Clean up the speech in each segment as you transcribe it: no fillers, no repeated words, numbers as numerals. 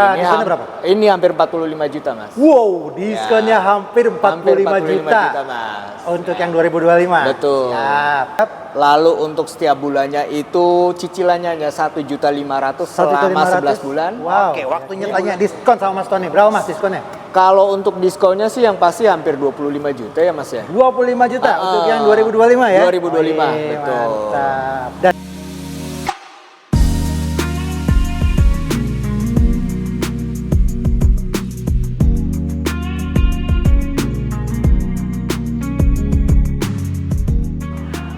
Diskonnya berapa? Ini hampir 45 juta, Mas. Wow, diskonnya hampir 45 juta. Mas. Untuk yang 2025. Betul. Siap. Lalu untuk setiap bulannya itu cicilannya hanya 1.500.000 selama 11 bulan. Wow. Oke, waktunya tanya diskon sama Mas Tony. Berapa Mas diskonnya? Kalau untuk diskonnya sih yang pasti hampir 25 juta ya, Mas ya. 25 juta untuk yang 2025 ya? 2025, betul. Mantap. Dan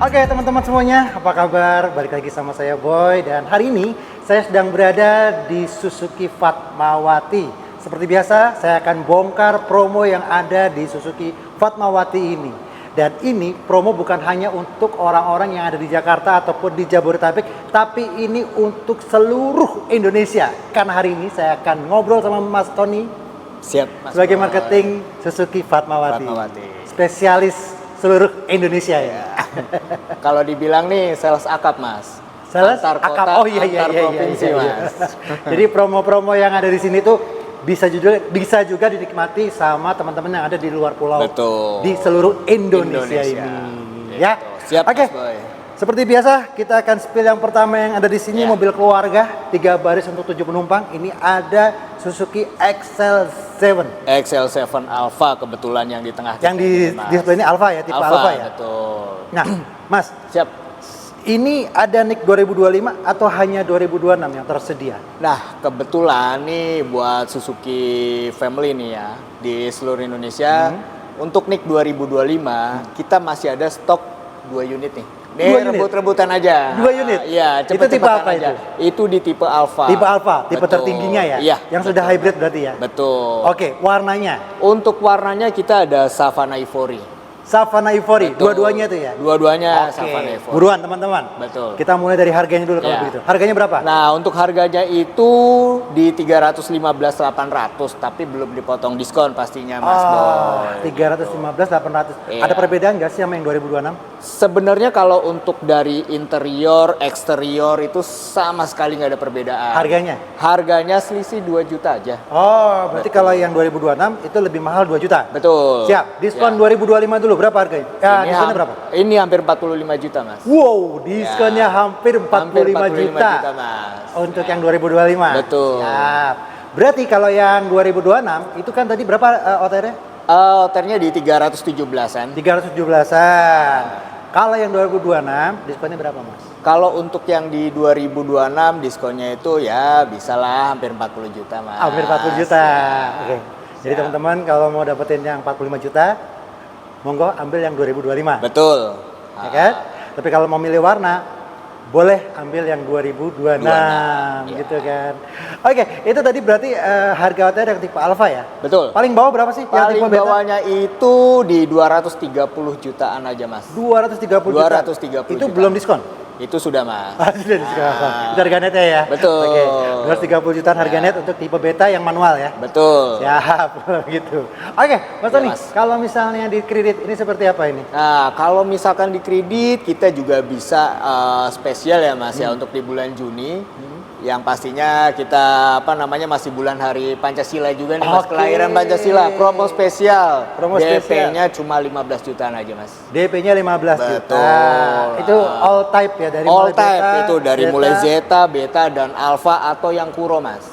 Oke teman-teman semuanya, apa kabar? Balik lagi sama saya Boy, dan hari ini saya sedang berada di Suzuki Fatmawati. Seperti biasa, saya akan bongkar promo yang ada di Suzuki Fatmawati ini. Dan ini promo bukan hanya untuk orang-orang yang ada di Jakarta ataupun di Jabodetabek, tapi ini untuk seluruh Indonesia. Karena hari ini saya akan ngobrol sama Mas Tony. Siap, Mas. Sebagai marketing Suzuki Fatmawati. Spesialis seluruh Indonesia ya. Kalau dibilang nih sales akap, Mas. Sales antar akap. kota, Oh iya antar provinsi, Mas. Jadi promo-promo yang ada di sini tuh bisa juga dinikmati sama teman-teman yang ada di luar pulau. Betul. Di seluruh Indonesia ini. Gitu. Ya. Siap, Oke. Mas Boy. Seperti biasa, kita akan spill yang pertama yang ada di sini, mobil keluarga, 3 baris untuk 7 penumpang. Ini ada Suzuki XL7. XL7 Alpha kebetulan yang di tengah. Yang di display ini Alpha ya, tipe Alpha ya. Betul. Nah, Mas, siap. Ini ada NIK 2025 atau hanya 2026 yang tersedia? Nah, kebetulan nih buat Suzuki Family nih ya, di seluruh Indonesia, untuk NIK 2025 kita masih ada stok 2 unit nih. Nih rebut-rebutan aja. 2 unit? Iya, itu tipe apa aja. Itu di tipe Alpha. Tipe Alpha, tipe betul. Tertingginya ya? Iya. Yang sudah hybrid berarti ya? Betul. Oke, warnanya? Untuk warnanya kita ada Savana Ivory. Savana Ivory, dua-duanya itu ya? Dua-duanya Savana Ivory. Buruan teman-teman. Betul. Kita mulai dari harganya dulu kalau begitu. Harganya berapa? Nah, untuk harganya itu di 315.800, tapi belum dipotong diskon pastinya, Mas Boy. 315.800. Ada perbedaan nggak sih sama yang 2026? Sebenarnya kalau untuk dari interior, eksterior itu sama sekali nggak ada perbedaan. Harganya? Harganya selisih 2 juta aja. Oh, berarti kalau yang 2026 itu lebih mahal 2 juta? Betul. Siap. Diskon 2025 dulu berapa harganya? Diskonnya berapa? Ini hampir 45 juta, Mas. Wow, diskonnya hampir 45 juta, Mas. Untuk yang 2025. Betul. Siap. Berarti kalau yang 2026 itu kan tadi berapa OTR-nya? OTR-nya di 317-an. 317-an. Kalau yang 2026 diskonnya berapa, Mas? Kalau untuk yang di 2026 diskonnya itu ya bisalah hampir 40 juta, Mas. Hampir 40 juta. Oke. Jadi teman-teman kalau mau dapetin yang 45 juta, monggo ambil yang 2025. Betul. Ya kan? Tapi kalau mau milih warna, boleh ambil yang 2026 gitu kan. Oke, itu tadi berarti harga OTR yang tipe Alpha ya? Betul. Paling bawah berapa sih? Paling yang tipe beta? bawahnya itu di 230 jutaan aja, Mas. 230 juta? 230 itu juta. belum diskon? Itu sudah, Mas. Sudah diskon. Itu harga netnya ya? Betul. Oke, 230 jutaan harga net untuk tipe beta yang manual ya? Betul. Siap, gitu. Oke, Mas Tony, kalau misalnya di kredit ini seperti apa ini? Nah, kalau misalkan di kredit kita juga bisa spesial ya, Mas ya, untuk di bulan Juni. Yang pastinya kita masih bulan hari Pancasila juga nih, Mas. Kelahiran Pancasila, promo spesial. DP-nya cuma 15 jutaan aja, Mas. DP-nya 15 juta. Betul. Itu all type ya, dari all mulai type beta, itu dari Zeta. mulai Zeta, Beta dan Alpha atau yang Kuro, Mas.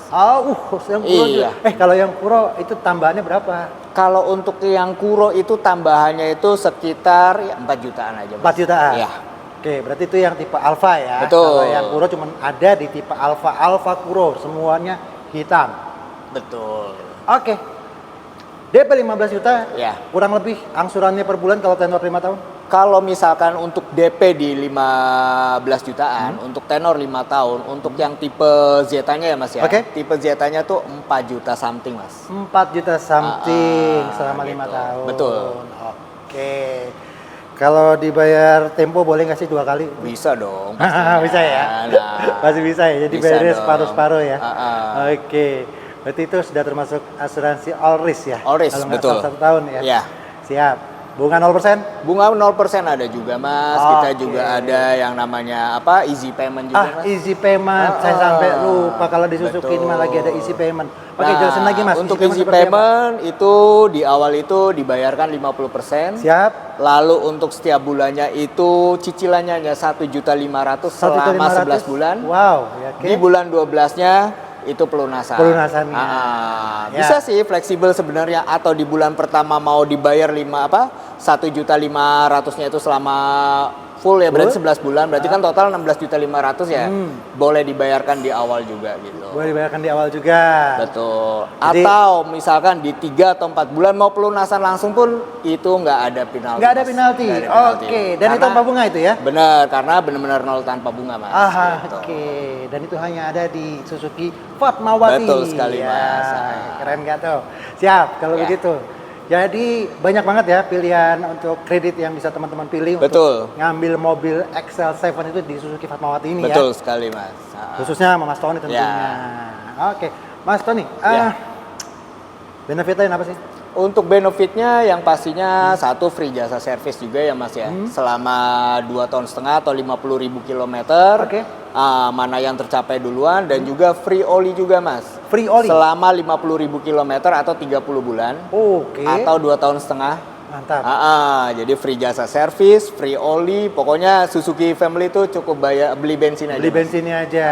Yang Kuro iya. juga. Kalau yang Kuro itu tambahannya berapa? Kalau untuk yang Kuro itu tambahannya itu sekitar 4 jutaan aja, Mas. 4 jutaan? Iya. Oke, berarti itu yang tipe Alpha ya. Betul. Kalau yang Kuro cuma ada di tipe Alpha Kuro, semuanya hitam. Betul. Oke. DP 15 juta, Ya. kurang lebih angsurannya per bulan kalau tenor 5 tahun? Kalau misalkan untuk DP di 15 jutaan, untuk tenor 5 tahun, untuk yang tipe Zeta-nya ya, Mas ya. Oke. Tipe Zeta-nya tuh 4 juta something, Mas. 4 juta something selama 5 gitu. tahun. Betul. Oke. Kalau dibayar tempo boleh nggak sih 2 kali? Bisa dong. Bisa ya? Nah, masih bisa ya? Jadi bisa bayarnya dong. separuh-separuh ya? Oke. Berarti itu sudah termasuk asuransi all risk ya? All risk, kalau nggak betul. salah 1 tahun ya? Iya. Siap. Bunga 0%? Bunga 0% ada juga Mas. Kita Oke. juga ada yang namanya apa? Easy payment juga Mas. Easy payment. Saya sampai lupa kalau di Suzuki ini malah lagi ada easy payment. Oke, jelasin lagi Mas. Untuk easy seperti apa? payment itu di awal itu dibayarkan 50%. Siap. Lalu untuk setiap bulannya itu cicilannya hanya 1.500.000 selama 11 bulan. Wow, ya, oke. Di bulan 12-nya itu pelunasan. Pelunasannya. Ya. Bisa sih fleksibel sebenarnya, atau di bulan pertama mau dibayar 1.500.000-nya itu selama full ya, berarti 11 bulan, berarti kan total 16.500.000 ya. Boleh dibayarkan di awal juga gitu. Boleh dibayarkan di awal juga. Betul. Jadi- Atau misalkan di 3 atau 4 bulan mau pelunasan langsung pun itu nggak ada penalti. Nggak ada Mas. penalti. Nggak ada penalti. Oke, dan itu tanpa bunga itu ya? Benar, karena benar-benar nol tanpa bunga Mas. Gitu. Oke. Dan itu hanya ada di Suzuki Fatmawati. Betul sekali, Ya, Mas. keren nggak tuh? Siap kalau Ya. begitu. Jadi banyak banget ya pilihan untuk kredit yang bisa teman-teman pilih Betul. untuk ngambil mobil XL7 itu di Suzuki Fatmawati ini Betul ya. sekali Mas. Khususnya sama Mas Tony tentunya. Oke, Mas Tony, Ya. benefit lain apa sih? Untuk benefitnya yang pastinya satu, free jasa servis juga ya Mas ya. Selama 2,5 tahun atau 50.000 kilometer. Oke. Mana yang tercapai duluan, dan juga free oli juga Mas. Free oli? Selama 50.000 kilometer atau 30 bulan. Oke. Atau 2,5 tahun. Mantap. Jadi free jasa servis, free oli, pokoknya Suzuki Family itu cukup beli bensin aja. Beli Mas. bensinnya aja.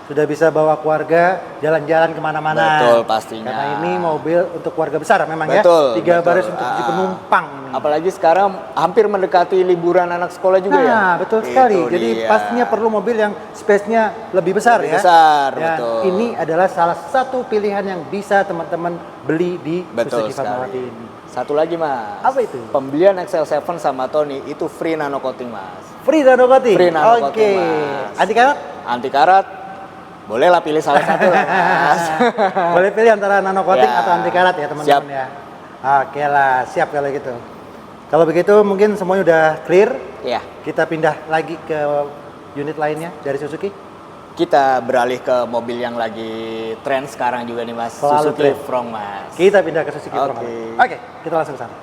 Sudah bisa bawa keluarga jalan-jalan kemana-mana. Betul, pastinya. Karena ini mobil untuk keluarga besar memang Betul, ya. 3 betul. baris untuk 7 penumpang. Apalagi sekarang hampir mendekati liburan anak sekolah juga ya. Nah, betul sekali. Itu Jadi dia. pastinya perlu mobil yang space-nya lebih besar Lebih ya. besar, Dan betul. ini adalah salah satu pilihan yang bisa teman-teman beli di Betul Suzuki Fatmawati sekali. ini. Satu lagi Mas. Apa itu? Pembelian XL7 sama Tony itu free nano coating Mas. Free nano coating. Free nano Oke. coating, Mas. Anti karat? Anti karat, bolehlah pilih salah satu lah Mas. Boleh pilih antara nano coating Ya. atau anti karat ya teman-teman Siap. ya. Oke lah, siap kalau gitu. Kalau begitu mungkin semuanya udah clear. Ya, Kita pindah lagi ke unit lainnya dari Suzuki. kita beralih ke mobil yang lagi tren sekarang juga nih Mas. Selalu Suzuki tren. Front Mas. Kita pindah ke Suzuki Oke. Front. Oke, kita langsung ke sana.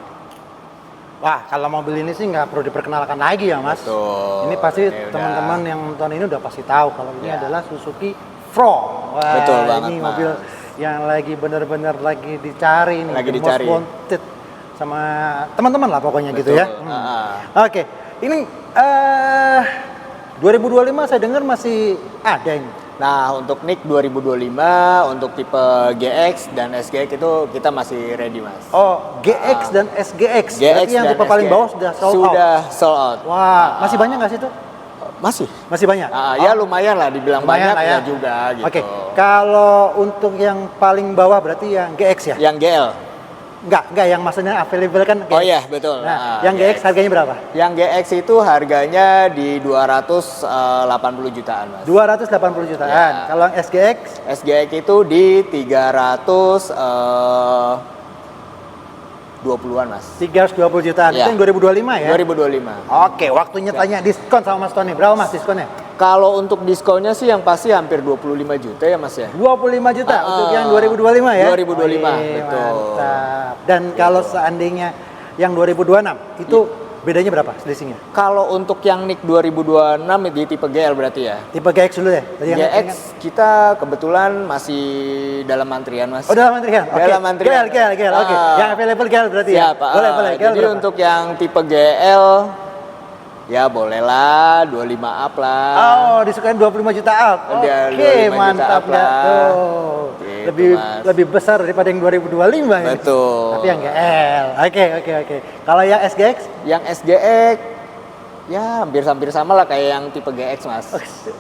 Wah, kalau mobil ini sih nggak perlu diperkenalkan lagi ya Mas. Betul. Ini pasti Ini udah- teman-teman yang nonton ini udah pasti tahu kalau ini Ya. adalah Suzuki Front. Wah, Betul banget, ini Mas. mobil yang lagi bener-bener lagi dicari nih. Lagi the dicari. most wanted sama teman-teman lah pokoknya gitu Betul. ya. Oke, ini 2025 saya dengar masih ada ini. Nah, untuk NIK 2025, untuk tipe GX dan SGX itu kita masih ready, Mas. Oh, GX dan SGX. GX Berarti yang dan tipe paling SGX bawah sudah sold out. Sudah sold out. Wah, masih banyak nggak sih itu? Masih. Masih banyak? Ya lumayan lah, dibilang Lumayan banyak lah ya juga gitu. Oke, kalau untuk yang paling bawah berarti yang GX ya? Yang GL. Enggak, yang maksudnya available kan GX. Oh iya, betul. Nah, yang GX harganya berapa? Yang GX itu harganya di 280 jutaan, Mas. 280 jutaan. Ya. Kalau yang SGX SGX itu di 320-an, Mas. 320 jutaan. Ya. Itu yang 2025 ya? 2025. Oke, waktunya tanya diskon sama Mas Tony. Berapa Mas diskonnya? Kalau untuk diskonnya sih yang pasti hampir 25 juta ya, Mas ya. 25 juta untuk yang 2025 ya? 2025, Wih, betul. Mantap. Dan kalau seandainya yang 2026 itu bedanya berapa selisihnya? Kalau untuk yang NIK 2026 di tipe GL berarti ya. Tipe GX dulu ya? Tadi yang GX kita kebetulan masih dalam antrian, Mas. Oh, dalam antrian. Oke. Dalam antrian. GL. Oke. Yang available GL berarti Siap, ya? Boleh. GL jadi berapa? untuk yang tipe GL ya bolehlah 25 up lah. Oh, disukain 25 juta up. Dia Oke, 25 juta mantap up lah. tuh. Gitu, Mas. Lebih besar daripada yang 2025 ya. Betul. Tapi yang GL. Oke. Kalau yang SGX? Yang SGX ya hampir sama lah kayak yang tipe GX, Mas.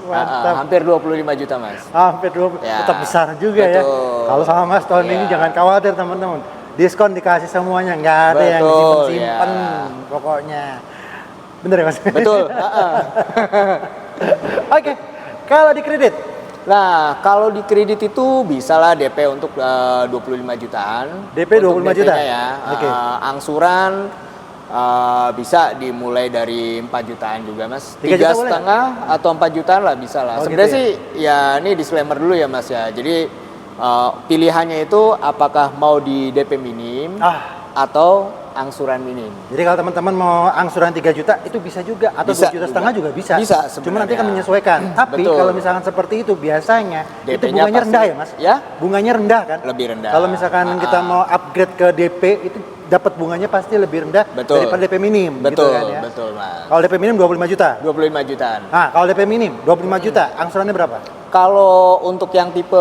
Mantap. Hampir 25 juta, Mas. Hampir 20, Ya, tetap besar juga ya. betul. Kalau sama Mas Tony ini Ya. jangan khawatir teman-teman. Diskon dikasih semuanya, nggak ada yang Betul, disimpan-simpan ya. pokoknya. Bener ya Mas? Betul. Oke, kalau di kredit? Nah, kalau di kredit itu bisa lah DP untuk 25 jutaan. DP 25 Untuk juta? DP-nya ya. Oke. Angsuran bisa dimulai dari 4 jutaan juga, Mas. 3 juta boleh 3,5 atau 4 jutaan lah bisa lah. Oh, Sebenarnya gitu ya? sih ya ini disclaimer dulu ya, Mas ya. Jadi pilihannya itu apakah mau di DP minim atau angsuran minim. Jadi kalau teman-teman mau angsuran 3 juta itu bisa juga, atau Bisa 2,5 juta juga bisa. Bisa Cuma nanti sebenarnya. akan menyesuaikan. Tapi Betul. kalau misalkan seperti itu biasanya itu DP-nya bunganya pasti- rendah ya Mas? Ya? Bunganya rendah kan? Lebih rendah. Kalau misalkan kita mau upgrade ke DP itu dapat bunganya pasti lebih rendah Betul. daripada DP minim. Betul, gitu kan ya? betul Mas. Kalau DP minim 25 juta. 25 jutaan. Nah, kalau DP minim 25 juta, angsurannya berapa? Kalau untuk yang tipe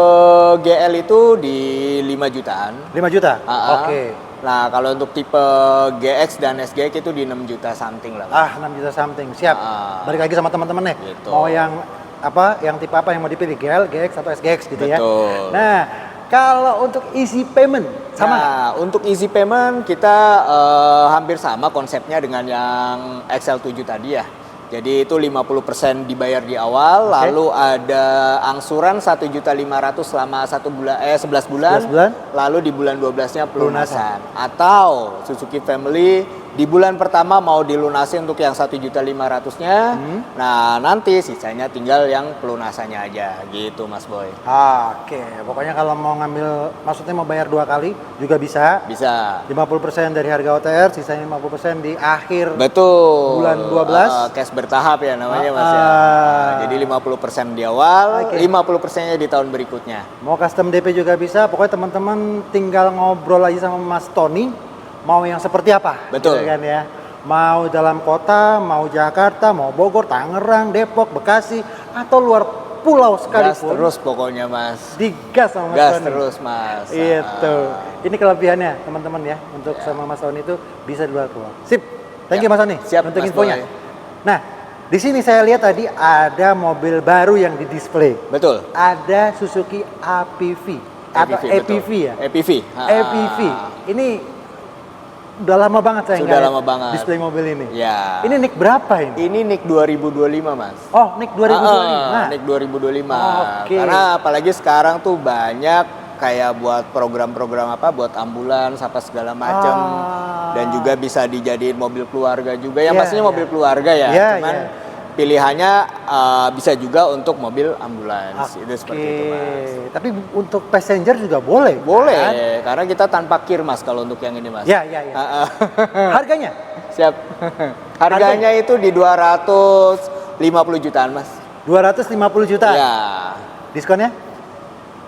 GL itu di 5 jutaan. 5 juta? Ah, Oke. Nah, kalau untuk tipe GX dan SGX itu di 6 juta something lah. Ah, 6 juta something. Siap. Ah. Balik lagi sama teman-teman nih. Gitu. Mau yang apa? Yang tipe apa yang mau dipilih? GL, GX atau SGX gitu ya. Betul. Nah, kalau untuk easy payment sama nggak? Nah, untuk easy payment kita hampir sama konsepnya dengan yang XL7 tadi ya. Jadi itu 50% dibayar di awal, Oke. lalu ada angsuran 1.500.000 selama 11 bulan, 11 bulan. lalu di bulan 12-nya pelunasan. Atau Suzuki Family di bulan pertama mau dilunasi untuk yang 1.500.000-nya, nah nanti sisanya tinggal yang pelunasannya aja gitu Mas Boy. Oke, pokoknya kalau mau ngambil, maksudnya mau bayar 2 kali juga bisa. Bisa. 50% dari harga OTR, sisanya 50% di akhir. Betul. Bulan 12. Cash bertahap ya namanya Mas ya. Ah. Nah, jadi 50% di awal, Oke. 50%-nya di tahun berikutnya. Mau custom DP juga bisa. Pokoknya teman-teman tinggal ngobrol aja sama Mas Tony. Mau yang seperti apa? Betul. Gitu kan ya. Mau dalam kota, mau Jakarta, mau Bogor, Tangerang, Depok, Bekasi, atau luar pulau Gas sekalipun. terus pokoknya Mas. Digas sama Mas Gas Tony. terus Mas. Itu. Ini kelebihannya teman-teman ya. Untuk sama Mas Tony itu bisa di luar pulau. Sip. Thank you Mas Tony Siap, untuk Mas infonya. Boy. Nah, di sini saya lihat tadi ada mobil baru yang di display. Betul. Ada Suzuki APV atau betul. APV ya? APV. APV. Ini udah lama banget saya Sudah nggak lama banget. display mobil ini. Ya. Ini NIK berapa ini? Ini NIK 2025 Mas. Oh, NIK 2025. NIK 2025. Oke. Karena apalagi sekarang tuh banyak kayak buat program-program apa buat ambulans apa segala macam dan juga bisa dijadiin mobil keluarga juga ya Iya, maksudnya iya. mobil keluarga ya. Iya, Cuman iya. pilihannya bisa juga untuk mobil ambulans itu seperti itu Mas. Tapi untuk passenger juga boleh. Boleh kan? karena kita tanpa kir Mas kalau untuk yang ini Mas. Ya, ya, ya. Harganya? Siap. Harganya itu di 250 jutaan Mas. 250 juta. Ya. Diskonnya?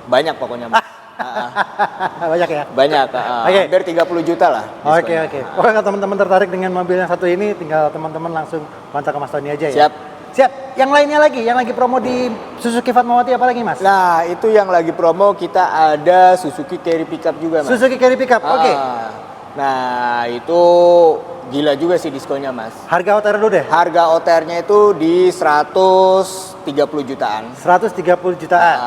Banyak pokoknya Mas. Banyak ya? Banyak, Oke. hampir 30 juta lah. Oke, diskonnya. oke. Pokoknya kalau teman-teman tertarik dengan mobil yang satu ini, tinggal teman-teman langsung kontak ke Mas Tony aja ya. Siap. Siap. Yang lainnya lagi, yang lagi promo di Suzuki Fatmawati apa lagi Mas? Nah, itu yang lagi promo kita ada Suzuki Carry Pickup juga, Mas. Suzuki Carry Pickup, oke. Nah, itu gila juga sih diskonnya, Mas. Harga OTR dulu deh. Harga OTR-nya itu di 130 jutaan. 130 jutaan.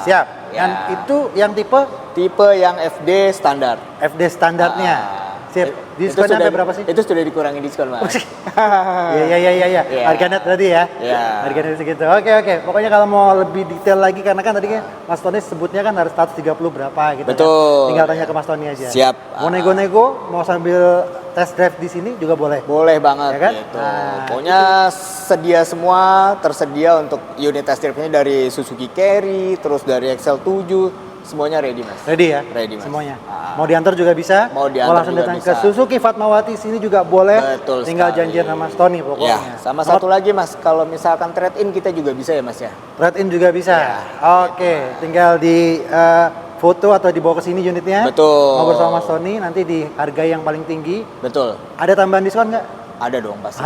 Siap. Ya. Dan itu yang tipe Tipe yang FD standar. FD standarnya. Siap. Diskonnya sampai berapa sih? Itu sudah dikurangi diskon, Mas. Iya. Iya. Harga net berarti ya? Iya. Harga net segitu. Oke. Pokoknya kalau mau lebih detail lagi, karena kan tadi kan Mas Tony sebutnya kan harus 130 berapa gitu. Betul. Kan? Tinggal tanya ke Mas Tony aja. Siap. Mau nego-nego, mau sambil test drive di sini juga boleh. Boleh banget Ya kan? gitu. Nah, Pokoknya sedia semua, tersedia untuk unit test drive-nya dari Suzuki Carry, terus dari XL7, semuanya ready, Mas. Ready ya? Ready, Mas. Semuanya. Mau diantar juga bisa. Mau diantar langsung juga datang bisa. ke Suzuki Fatmawati sini juga boleh. Betul Tinggal sekali. janjian sama Mas Tony pokoknya. Ya, sama satu lagi, Mas, kalau misalkan trade-in kita juga bisa ya, Mas ya. Trade-in juga bisa. Ya. Oke, tinggal di foto atau dibawa ke sini unitnya. Betul. Ngobrol sama Mas Tony, nanti di harga yang paling tinggi. Betul. Ada tambahan diskon nggak? Ada dong pasti.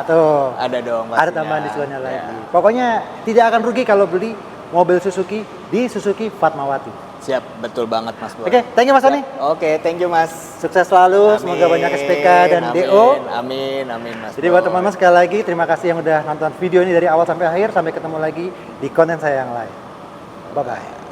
Tuh. Ada dong Ada pastinya. tambahan diskonnya lagi. Ya. Pokoknya tidak akan rugi kalau beli mobil Suzuki di Suzuki Fatmawati. Siap, betul banget, Mas Boy. Oke, thank you Mas Tony. Oke, thank you, Mas. Sukses selalu, semoga banyak SPK dan amin, DO. Amin, Mas. Jadi Boy. buat teman-teman sekali lagi terima kasih yang udah nonton video ini dari awal sampai akhir. Sampai ketemu lagi di konten saya yang lain. Bye-bye.